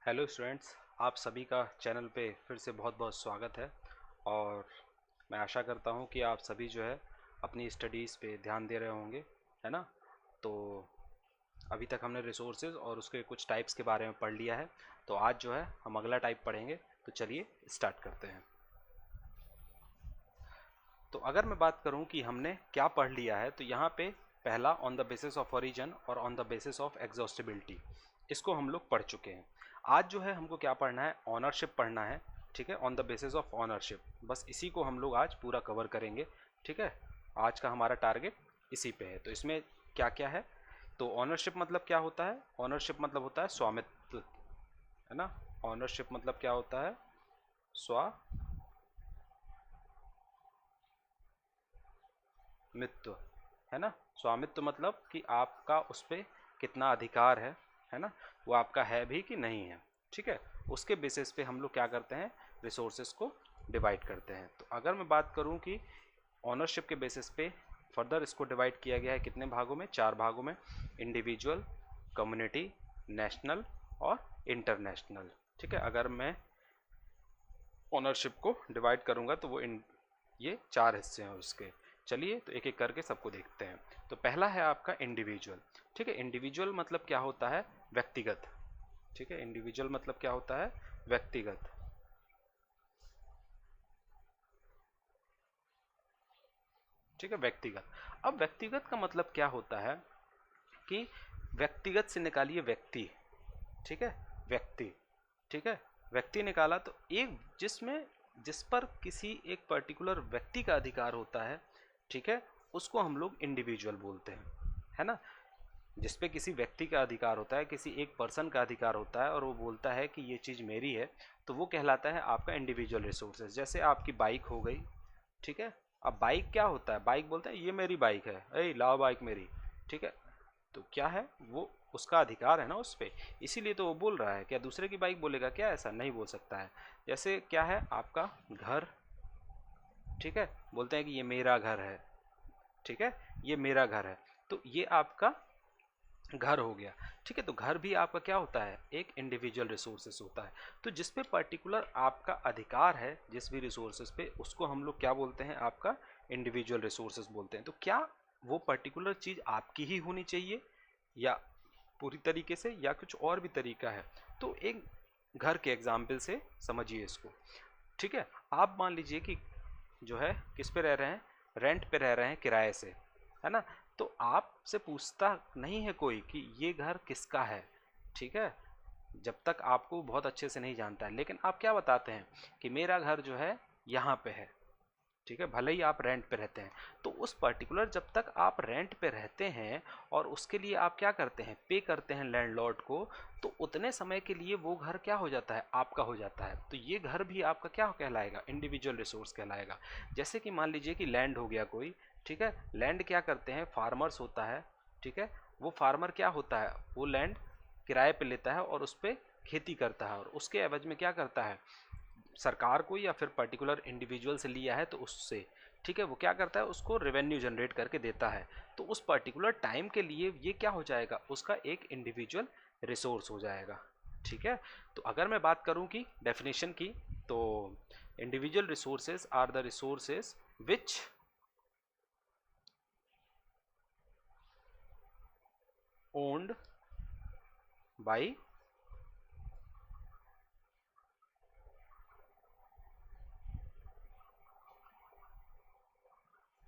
Hello students, आप सभी का चैनल पे फिर से बहुत बहुत स्वागत है। और मैं आशा करता हूँ कि आप सभी जो है अपनी स्टडीज़ पे ध्यान दे रहे होंगे, है ना। तो अभी तक हमने रिसोर्सेज और उसके कुछ टाइप्स के बारे में पढ़ लिया है। तो आज जो है हम अगला टाइप पढ़ेंगे। तो चलिए स्टार्ट करते हैं। तो अगर मैं बात करूं कि हमने क्या पढ़ लिया है, तो यहाँ पे पहला on the basis of origin और on the basis of exhaustibility, इसको हम लोग पढ़ चुके हैं। आज जो है हमको क्या पढ़ना है, ऑनरशिप पढ़ना है। ठीक है, on the basis of ownership, बस इसी को हम लोग आज पूरा कवर करेंगे। ठीक है, आज का हमारा टारगेट इसी पे है। तो इसमें क्या क्या है, तो ऑनरशिप मतलब क्या होता है। ऑनरशिप मतलब होता है स्वामित्व, है ना। ऑनरशिप मतलब क्या होता है, स्वामित्व, है ना। स्वामित्व मतलब कि आपका उस पर कितना अधिकार है ना, वो आपका है भी कि नहीं है। ठीक है, उसके बेसिस पे हम लोग क्या करते हैं, रिसोर्सेज को डिवाइड करते हैं। तो अगर मैं बात करूं कि ऑनरशिप के बेसिस पे फर्दर इसको डिवाइड किया गया है कितने भागों में, 4 भागों में। इंडिविजुअल, कम्युनिटी, नेशनल और इंटरनेशनल। ठीक है, अगर मैं ओनरशिप को डिवाइड करूंगा तो ये 4 हिस्से हैं उसके। चलिए तो एक एक करके सबको देखते हैं। तो पहला है आपका इंडिविजुअल। ठीक है, इंडिविजुअल मतलब क्या होता है, व्यक्तिगत। ठीक है, इंडिविजुअल मतलब क्या होता है, व्यक्तिगत। ठीक है, व्यक्तिगत। अब व्यक्तिगत का मतलब क्या होता है कि व्यक्तिगत से निकालिए व्यक्ति। ठीक है, व्यक्ति। ठीक है, व्यक्ति निकाला तो एक जिसमें जिस पर किसी एक पर्टिकुलर व्यक्ति का अधिकार होता है, ठीक है, उसको हम लोग इंडिविजुअल बोलते हैं, है ना। जिस पे किसी व्यक्ति का अधिकार होता है, किसी एक पर्सन का अधिकार होता है और वो बोलता है कि ये चीज़ मेरी है, तो वो कहलाता है आपका इंडिविजुअल रिसोर्सेज। जैसे आपकी बाइक हो गई। ठीक है, अब बाइक क्या होता है, बाइक बोलते हैं ये मेरी बाइक है, ए लाओ बाइक मेरी। ठीक है, तो क्या है, वो उसका अधिकार है ना उस पर, इसीलिए तो वो बोल रहा है। क्या दूसरे की बाइक बोलेगा क्या, ऐसा नहीं बोल सकता है। जैसे क्या है आपका घर। ठीक है, बोलते हैं कि ये मेरा घर है। ठीक है, ये मेरा घर है, तो ये आपका घर हो गया। ठीक है, तो घर भी आपका क्या होता है, एक इंडिविजुअल रिसोर्सेस होता है। तो जिस पे पर्टिकुलर आपका अधिकार है जिस भी रिसोर्सेस पे, उसको हम लोग क्या बोलते हैं, आपका इंडिविजुअल रिसोर्सेस बोलते हैं। तो क्या वो पर्टिकुलर चीज़ आपकी ही होनी चाहिए या पूरी तरीके से, या कुछ और भी तरीका है। तो एक घर के एग्जाम्पल से समझिए इसको। ठीक है, आप मान लीजिए कि जो है किस पे रह रहे हैं, रेंट पे रह रहे हैं, किराए से, है ना। तो आपसे पूछता नहीं है कोई कि ये घर किसका है। ठीक है, जब तक आपको बहुत अच्छे से नहीं जानता है, लेकिन आप क्या बताते हैं कि मेरा घर जो है यहाँ पे है। ठीक है, भले ही आप रेंट पे रहते हैं, तो उस पर्टिकुलर जब तक आप रेंट पे रहते हैं और उसके लिए आप क्या करते हैं, पे करते हैं लैंडलॉर्ड को, तो उतने समय के लिए वो घर क्या हो जाता है, आपका हो जाता है। तो ये घर भी आपका क्या कहलाएगा, इंडिविजुअल रिसोर्स कहलाएगा। जैसे कि मान लीजिए कि लैंड हो गया कोई। ठीक है, लैंड क्या करते हैं, फार्मर्स होता है। ठीक है, वो फार्मर क्या होता है, वो लैंड किराए पे लेता है और उस पर खेती करता है, और उसके एवज में क्या करता है, सरकार को या फिर पर्टिकुलर इंडिविजुअल से लिया है तो उससे, ठीक है, वो क्या करता है, उसको रेवेन्यू जनरेट करके देता है। तो उस पर्टिकुलर टाइम के लिए ये क्या हो जाएगा, उसका एक इंडिविजुअल रिसोर्स हो जाएगा। ठीक है, तो अगर मैं बात करूं कि डेफिनेशन की, तो individual resources are the resources which owned by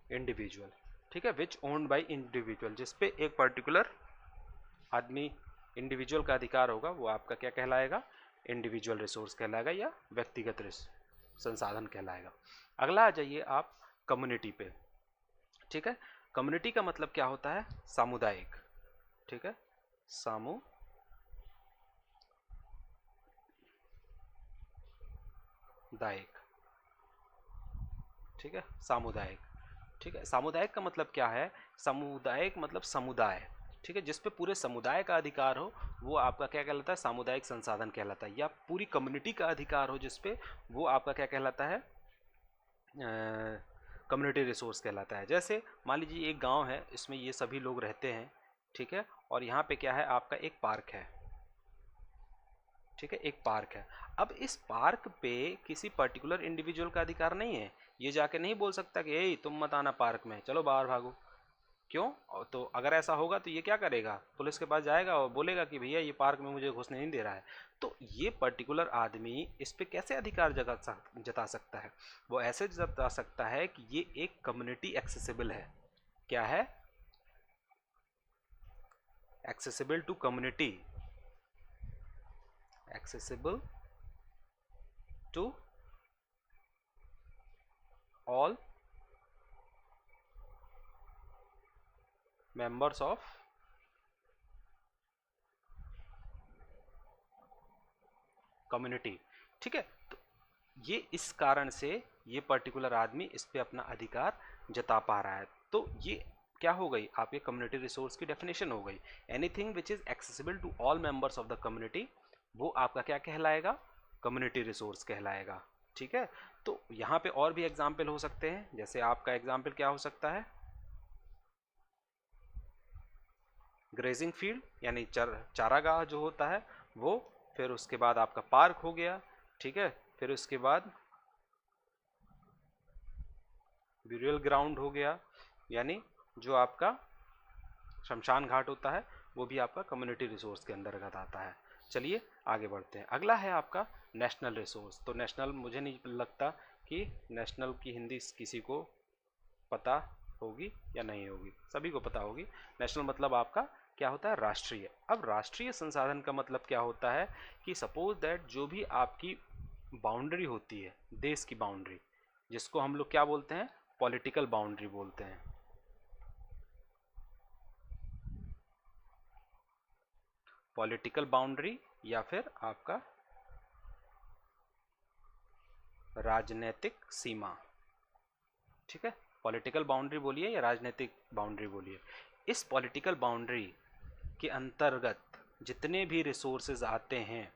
individual. ठीक है, विच ओन्ड बाई इंडिविजुअल, जिसपे एक पर्टिकुलर आदमी, इंडिविजुअल का अधिकार होगा, वो आपका क्या कहलाएगा, इंडिविजुअल रिसोर्स कहलाएगा या व्यक्तिगत संसाधन कहलाएगा। अगला आ जाइए आप कम्युनिटी पे। ठीक है, कम्युनिटी का मतलब क्या होता है, सामुदायिक। ठीक है, सामुदायिक। ठीक है, सामुदायिक। ठीक है, सामुदायिक का मतलब क्या है, सामुदायिक मतलब समुदाय। ठीक है, जिस पे पूरे समुदाय का अधिकार हो, वो आपका क्या कहलाता है, सामुदायिक संसाधन कहलाता है। या पूरी कम्युनिटी का अधिकार हो जिस पे, वो आपका क्या कहलाता है, कम्युनिटी रिसोर्स कहलाता है। जैसे मान लीजिए एक गांव है, इसमें ये सभी लोग रहते हैं। ठीक है, और यहाँ पे क्या है, आपका एक पार्क है। ठीक है, एक पार्क है। अब इस पार्क पे किसी पर्टिकुलर इंडिविजुअल का अधिकार नहीं है, ये जाके नहीं बोल सकता कि ए तुम मत आना पार्क में, चलो बाहर भागो। क्यों? तो अगर ऐसा होगा तो ये क्या करेगा, पुलिस के पास जाएगा और बोलेगा कि भैया ये पार्क में मुझे घुसने नहीं दे रहा है। तो ये पर्टिकुलर आदमी इस पे कैसे अधिकार जता सकता है? वो ऐसे जता सकता है कि ये एक कम्युनिटी एक्सेसिबल है। क्या है? Accessible to community, accessible to all members of community. ठीक है, तो ये इस कारण से ये पर्टिकुलर आदमी इस पे अपना अधिकार जता पा रहा है। तो ये क्या हो गई, आपके कम्युनिटी रिसोर्स की डेफिनेशन हो गई। Anything which is accessible to all members of the community, वो आपका क्या कहलाएगा, कम्युनिटी रिसोर्स कहलाएगा। ठीक है, तो यहाँ पे और भी एग्जाम्पल हो सकते हैं, जैसे आपका एग्जाम्पल क्या हो सकता है, ग्रेजिंग फील्ड यानी चारागाह जो होता है वो, फिर उसके बाद आपका पार्क हो गया। ठीक है, फिर उसके बाद ब्यूरियल ग्राउंड हो गया, यानी जो आपका शमशान घाट होता है वो भी आपका कम्युनिटी रिसोर्स के अंतर्गत आता है। चलिए आगे बढ़ते हैं। अगला है आपका नेशनल रिसोर्स। तो नेशनल, मुझे नहीं लगता कि नेशनल की हिंदी किसी को पता होगी या नहीं होगी, सभी को पता होगी। नेशनल मतलब आपका क्या होता है, राष्ट्रीय। अब राष्ट्रीय संसाधन का मतलब क्या होता है कि सपोज दैट जो भी आपकी बाउंड्री होती है, देश की बाउंड्री, जिसको हम लोग क्या बोलते हैं, पॉलिटिकल बाउंड्री बोलते हैं। पॉलिटिकल बाउंड्री या फिर आपका राजनीतिक सीमा। ठीक है, पॉलिटिकल बाउंड्री बोलिए या राजनीतिक बाउंड्री बोलिए। इस पॉलिटिकल बाउंड्री के अंतर्गत जितने भी रिसोर्सेज आते हैं,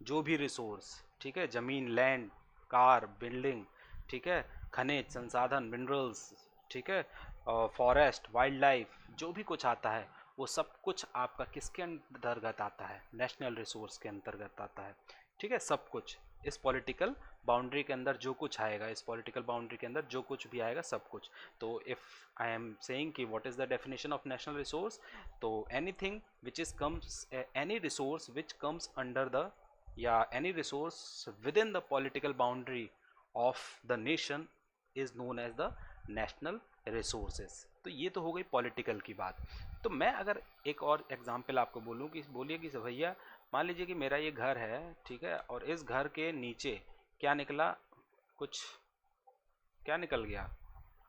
जो भी रिसोर्स, ठीक है, ज़मीन, लैंड, कार, बिल्डिंग, ठीक है, खनिज संसाधन, मिनरल्स, ठीक है, फॉरेस्ट, वाइल्ड लाइफ, जो भी कुछ आता है वो सब कुछ आपका किसके अंतर्गत आता है, नेशनल रिसोर्स के अंतर्गत आता है। ठीक है, सब कुछ इस पॉलिटिकल बाउंड्री के अंदर जो कुछ आएगा, इस पॉलिटिकल बाउंड्री के अंदर जो कुछ भी आएगा सब कुछ। तो इफ़ आई एम सेइंग कि what is the definition of national resource, तो anything which is comes, any resource which comes under the, या any resource within the political boundary of the nation is known as the national resources। तो ये तो हो गई political की बात। तो मैं अगर एक और एग्जांपल आपको बोलूँ कि बोलिए कि भैया मान लीजिए कि मेरा ये घर है, ठीक है, और इस घर के नीचे क्या निकला, कुछ क्या निकल गया,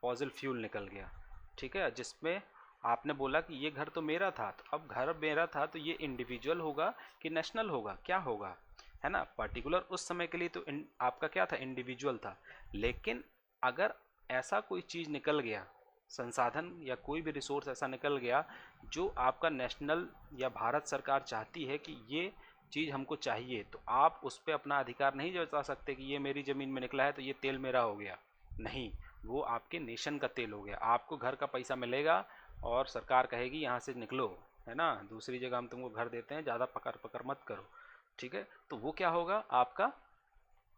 फॉसिल फ्यूल निकल गया। ठीक है, जिसमें आपने बोला कि ये घर तो मेरा था, तो अब घर मेरा था तो ये इंडिविजुअल होगा कि नेशनल होगा, क्या होगा, है ना। पर्टिकुलर उस समय के लिए तो आपका क्या था, इंडिविजुअल था। लेकिन अगर ऐसा कोई चीज़ निकल गया, संसाधन या कोई भी रिसोर्स ऐसा निकल गया जो आपका नेशनल या भारत सरकार चाहती है कि ये चीज़ हमको चाहिए, तो आप उस पर अपना अधिकार नहीं जता सकते कि ये मेरी ज़मीन में निकला है तो ये तेल मेरा हो गया। नहीं, वो आपके नेशन का तेल हो गया। आपको घर का पैसा मिलेगा और सरकार कहेगी यहाँ से निकलो, है ना, दूसरी जगह हम तुमको घर देते हैं, ज़्यादा पकड़ पकड़ मत करो। ठीक है, तो वो क्या होगा, आपका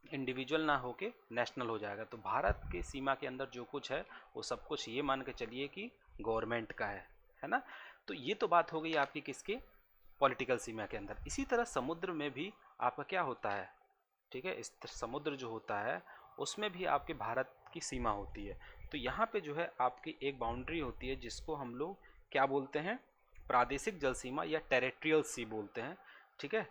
इंडिविजुअल ना होके नेशनल हो जाएगा। तो भारत के सीमा के अंदर जो कुछ है वो सब कुछ ये मान के चलिए कि गवर्नमेंट का है ना। तो ये तो बात हो गई आपकी किसकी, पॉलिटिकल सीमा के अंदर। इसी तरह समुद्र में भी आपका क्या होता है, ठीक है, इस समुद्र जो होता है उसमें भी आपके भारत की सीमा होती है। तो यहाँ पे जो है आपकी एक बाउंड्री होती है जिसको हम लोग क्या बोलते हैं, प्रादेशिक जल सीमा या टेरिटरियल सी बोलते हैं। ठीक है,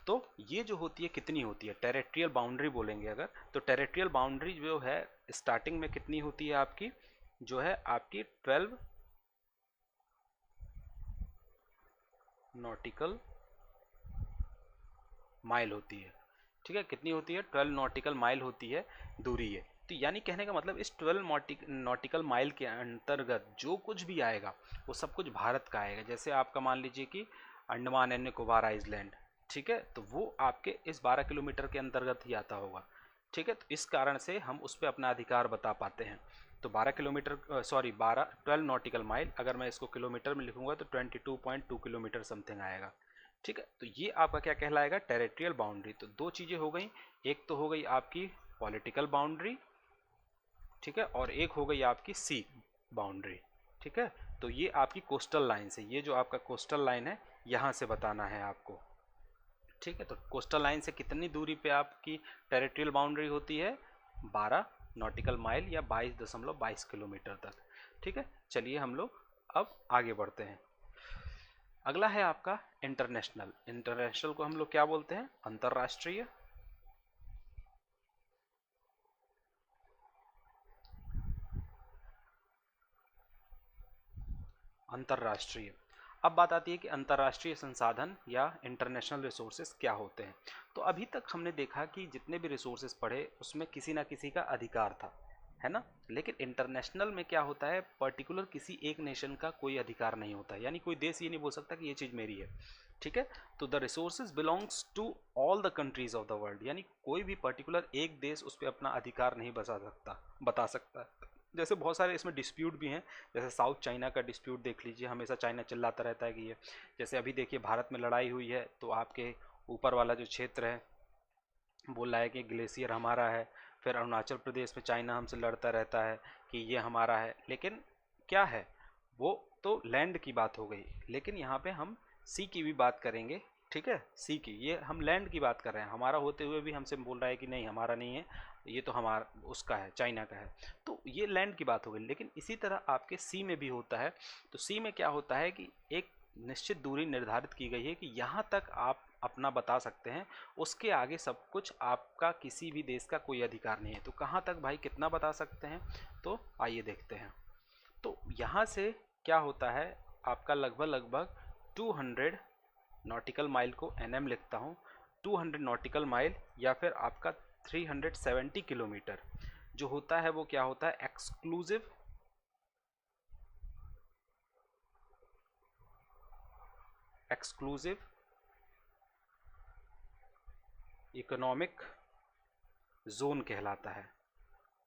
तो ये जो होती है कितनी होती है, टेरिटरियल बाउंड्री बोलेंगे अगर, तो टेरिटरियल बाउंड्री जो है स्टार्टिंग में कितनी होती है आपकी, जो है आपकी 12 नॉटिकल माइल होती है। ठीक है, कितनी होती है, 12 नॉटिकल माइल होती है, दूरी है। तो यानी कहने का मतलब इस 12 नॉटिकल माइल के अंतर्गत जो कुछ भी आएगा वो सब कुछ भारत का आएगा। जैसे आपका मान लीजिए कि अंडमान एंड निकोबार आइलैंड, ठीक है, तो वो आपके इस 12 किलोमीटर के अंतर्गत ही आता होगा। ठीक है, तो इस कारण से हम उस पर अपना अधिकार बता पाते हैं। तो 12 किलोमीटर, सॉरी 12 नॉटिकल माइल, अगर मैं इसको किलोमीटर में लिखूंगा तो 22.2 किलोमीटर समथिंग आएगा। ठीक है, तो ये आपका क्या कहलाएगा, टेरिटोरियल बाउंड्री। तो दो चीजें हो गई, एक तो हो गई आपकी पॉलिटिकल बाउंड्री, ठीक है, और एक हो गई आपकी सी बाउंड्री। ठीक है, तो ये आपकी कोस्टल लाइन से, ये जो आपका कोस्टल लाइन है यहाँ से बताना है आपको। ठीक है, तो कोस्टल लाइन से कितनी दूरी पे आपकी टेरिटोरियल बाउंड्री होती है, 12 नॉटिकल माइल या 22.22 किलोमीटर तक। ठीक है, चलिए हम लोग अब आगे बढ़ते हैं। अगला है आपका इंटरनेशनल। इंटरनेशनल को हम लोग क्या बोलते हैं, अंतरराष्ट्रीय। अंतरराष्ट्रीय। अब बात आती है कि अंतरराष्ट्रीय संसाधन या इंटरनेशनल रिसोर्सेज क्या होते हैं। तो अभी तक हमने देखा कि जितने भी रिसोर्सेज पढ़े उसमें किसी ना किसी का अधिकार था, है ना। लेकिन इंटरनेशनल में क्या होता है, पर्टिकुलर किसी एक नेशन का कोई अधिकार नहीं होता, यानी कोई देश ये नहीं बोल सकता कि ये चीज़ मेरी है। ठीक है, तो the resources belongs to all the countries of the world, यानी कोई भी पर्टिकुलर एक देश उस पर अपना अधिकार नहीं बता सकता। जैसे बहुत सारे इसमें डिस्प्यूट भी हैं, जैसे साउथ चाइना का डिस्प्यूट देख लीजिए, हमेशा चाइना चिल्लाता रहता है कि ये, जैसे अभी देखिए भारत में लड़ाई हुई है तो आपके ऊपर वाला जो क्षेत्र है बोल रहा है कि ग्लेशियर हमारा है, फिर अरुणाचल प्रदेश में चाइना हमसे लड़ता रहता है कि ये हमारा है। लेकिन क्या है, वो तो लैंड की बात हो गई, लेकिन यहाँ पे हम सी की भी बात करेंगे। ठीक है, सी की, ये हम लैंड की बात कर रहे हैं, हमारा होते हुए भी हमसे बोल रहा है कि नहीं हमारा नहीं है, ये तो हमारा उसका है, चाइना का है। तो ये लैंड की बात हो गई, लेकिन इसी तरह आपके सी में भी होता है। तो सी में क्या होता है कि एक निश्चित दूरी निर्धारित की गई है कि यहाँ तक आप अपना बता सकते हैं, उसके आगे सब कुछ आपका किसी भी देश का कोई अधिकार नहीं है। तो कहाँ तक भाई कितना बता सकते हैं, तो आइए देखते हैं। तो यहाँ से क्या होता है, आपका लगभग 200 नॉटिकल माइल को एनएम लिखता हूँ, 200 नॉटिकल माइल या फिर आपका 370 किलोमीटर जो होता है वो क्या होता है, एक्सक्लूसिव इकोनॉमिक जोन कहलाता है।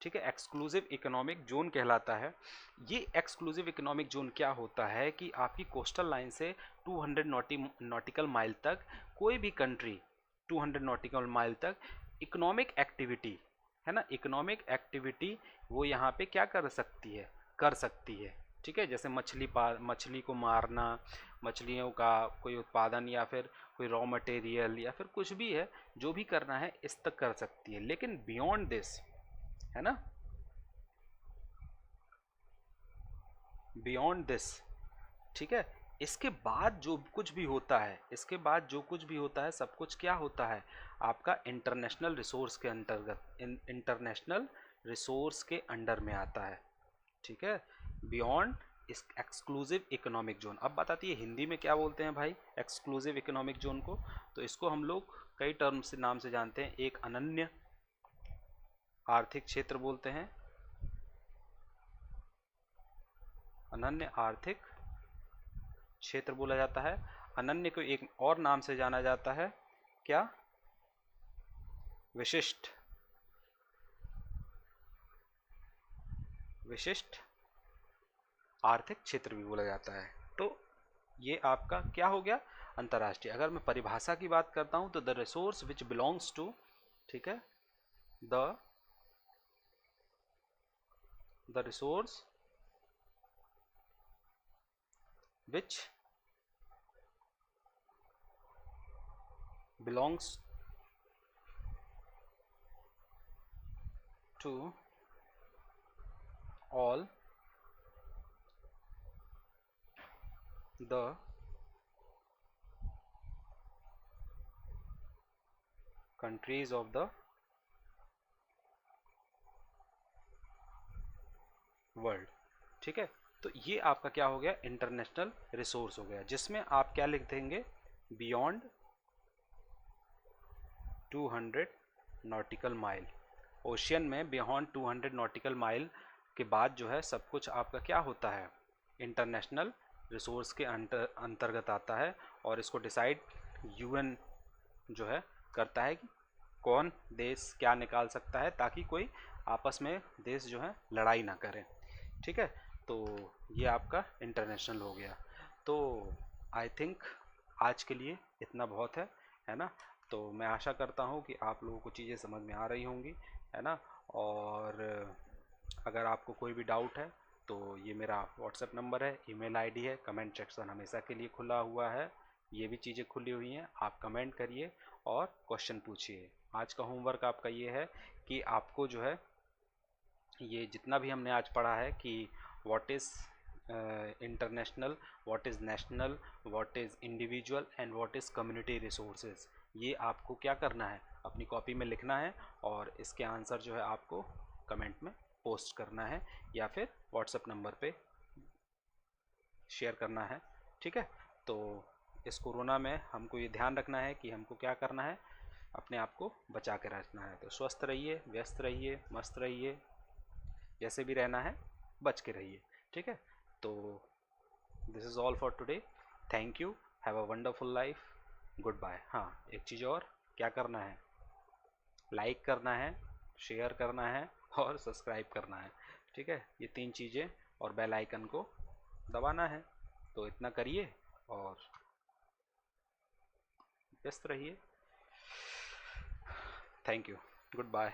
ठीक है, एक्सक्लूसिव इकोनॉमिक जोन कहलाता है। ये एक्सक्लूसिव इकोनॉमिक जोन क्या होता है कि आपकी कोस्टल लाइन से 200 नॉटिकल माइल तक कोई भी कंट्री 200 नॉटिकल माइल तक इकोनॉमिक एक्टिविटी, है ना, इकोनॉमिक एक्टिविटी वो यहाँ पे क्या कर सकती है। ठीक है, जैसे मछली को मारना, मछलियों का कोई उत्पादन या फिर कोई रॉ मटेरियल या फिर कुछ भी है जो भी करना है इस तक कर सकती है। लेकिन बियॉन्ड दिस, है ना, बियॉन्ड दिस, ठीक है, इसके बाद जो कुछ भी होता है, इसके बाद जो कुछ भी होता है सब कुछ क्या होता है, आपका इंटरनेशनल रिसोर्स के अंतर्गत, इंटरनेशनल रिसोर्स के अंडर में आता है। ठीक है, बियॉन्ड इस एक्सक्लूसिव इकोनॉमिक जोन। अब बात आती है हिंदी में क्या बोलते हैं भाई एक्सक्लूसिव इकोनॉमिक जोन को, तो इसको हम लोग कई टर्म से नाम से जानते हैं। एक अनन्य आर्थिक क्षेत्र बोलते हैं, अनन्य आर्थिक क्षेत्र बोला जाता है। अनन्य को एक और नाम से जाना जाता है, क्या, विशिष्ट आर्थिक क्षेत्र भी बोला जाता है। तो ये आपका क्या हो गया, अंतर्राष्ट्रीय। अगर मैं परिभाषा की बात करता हूं तो the resource which belongs to, ठीक है, the resource which belongs to all the countries of the world. ठीक है, तो ये आपका क्या हो गया, इंटरनेशनल रिसोर्स हो गया, जिसमें आप क्या लिख देंगे, बियॉन्ड 200 नॉटिकल माइल। ओशियन में बियॉन्ड 200 नॉटिकल माइल के बाद जो है सब कुछ आपका क्या होता है, इंटरनेशनल रिसोर्स के अंतर्गत आता है। और इसको डिसाइड यूएन जो है करता है कि कौन देश क्या निकाल सकता है, ताकि कोई आपस में देश जो है लड़ाई ना करें। ठीक है, तो ये आपका इंटरनेशनल हो गया। तो आई थिंक आज के लिए इतना बहुत है ना। तो मैं आशा करता हूँ कि आप लोगों को चीज़ें समझ में आ रही होंगी, है ना। और अगर आपको कोई भी डाउट है तो ये मेरा व्हाट्सएप नंबर है, ईमेल आईडी है, कमेंट सेक्शन हमेशा के लिए खुला हुआ है, ये भी चीज़ें खुली हुई हैं, आप कमेंट करिए और क्वेश्चन पूछिए। आज का होमवर्क आपका ये है कि आपको जो है ये जितना भी हमने आज पढ़ा है कि what is international, what is national, what is individual and what is community resources, ये आपको क्या करना है, अपनी कॉपी में लिखना है और इसके आंसर जो है आपको कमेंट में पोस्ट करना है या फिर व्हाट्सएप नंबर पे शेयर करना है, ठीक है। तो इस कोरोना में हमको ये ध्यान रखना है कि हमको क्या करना है, अपने आप को बचा के रखना है। तो स्वस्थ रहिए, व्यस्त रहिए, मस्त रहिए, जैसे भी रहना है बच के रहिए, ठीक है। तो this is all for today, thank you, have a wonderful life, goodbye. हाँ, एक चीज़ और, क्या करना है, लाइक करना है, शेयर करना है और सब्सक्राइब करना है, ठीक है। ये 3 चीज़ें और बेल आइकन को दबाना है। तो इतना करिए और व्यस्त रहिए। Thank you, good bye.